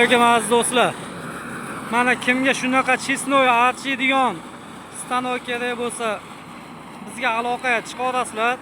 Assalomu aziz do'stlar. Mana kimga shunaqa chesnoy archiydigan stanok kerak bo'lsa, bizga aloqaga chiqarasizlar.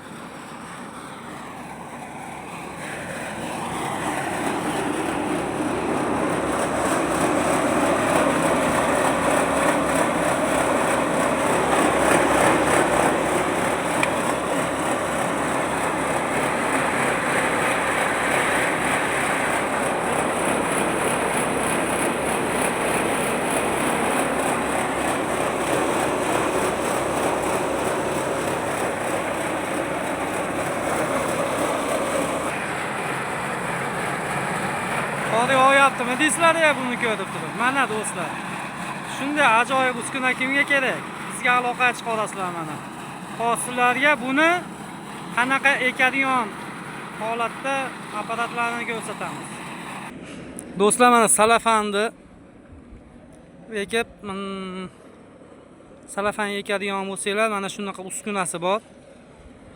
Hadi oyaptimi deysizlar ya buni ko'rib turib. Mana do'stlar. Shunday ajoyib uskuna kimga kerak? Bizga aloqaga chiqarasizlar mana. Hozirlarga buni qanaqa ekadigan holatda apparatlarni ko'rsatamiz. Do'stlar mana salafanni ekib, salafan ekadigan bo'lsanglar, mana shunaqa uskunasi bor.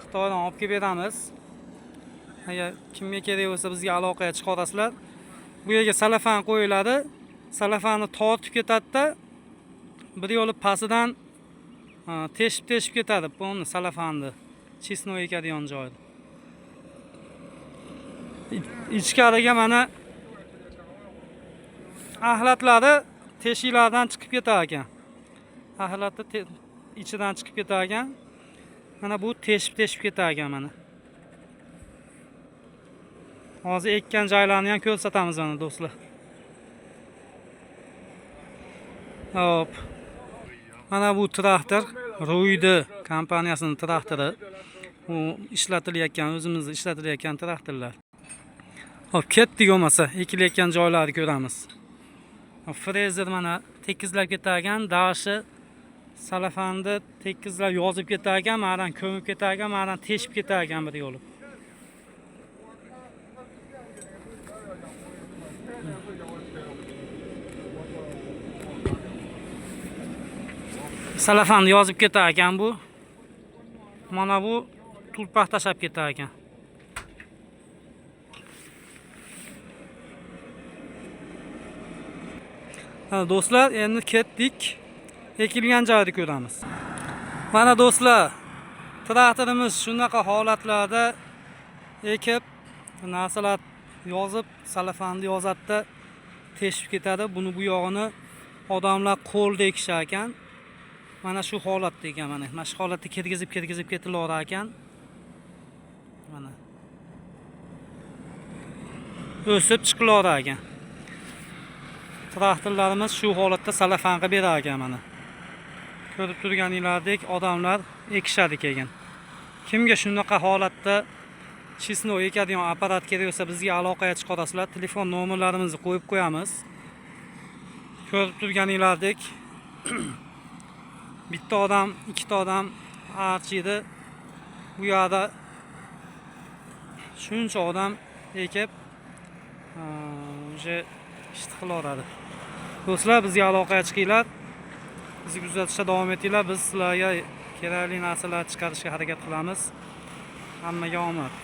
Xitoydan olib kelib beramiz. Agar kimga kerak bo'lsa bizga aloqaga chiqarasizlar. Bu yerga salafan qo'yiladi. Salafanni tortib ketadi-da, bir yo'li pastidan teshib ketadi. Buni salafanni chesnoy ekadigan joyda. Ichkariga mana axlatlari teshiklardan chiqib ketar ekan. Axlatni ichidan chiqib ketar ekan. Mana bu teshib ketar ekan mana. Hozir ekkan joylarni ham ko'rsatamiz mana do'stlar. Hop. Mana bu traktor Ruide kompaniyasining traktori. U ishlatilayotgan, o'zimizda ishlatilayotgan traktorlar. Hop, ketdik bo'lmasa, ekilayotgan joylarni ko'ramiz. Frezer mana tekizlab ketar ekan, dashi salafanni tekizlab yozib ketar ekan, mendan ko'mib ketar ekan, mendan teshib ketar ekan bir yo'li. Salafanni yozib ketar ekan bu. Mana bu tulpaq tashab ketar ekan. Do'stlar, endi ketdik. Ekilgan joyni ko'ramiz. Mana do'stlar, traktorimiz shunaqa holatlarda ekib, narsalar yozib, salafanni yozatda teshib ketadi. Buni bu yog'ini odamlar qo'lda ekishar ekan. Mana shu holatda ekan mana. Mana shu holatda kirgizib ketilar ekan. Mana. O'sib chiqilar ekan. Traktorlarimiz shu holatda salafan qilib berar ekan mana. Ko'rib turganingizdek odamlar ekishadi ekan. Kimga shunaqa holatda chesnoy ekadigan apparat kerak bo'lsa bizga aloqaga chiqarasizlar. Telefon nomerlarimizni qo'yib qo'yamiz. Ko'rib turganingizdek bitta odam, ikkita odam archiydi. Bu yerda shuncha odam ekib o'sha ishni qilaveradi. Do'stlar, bizga aloqaga chiqinglar. Bizni kuzatishda davom etinglar. Biz sizlarga kerakli narsalar chiqarishga harakat qilamiz. Hammaga omad.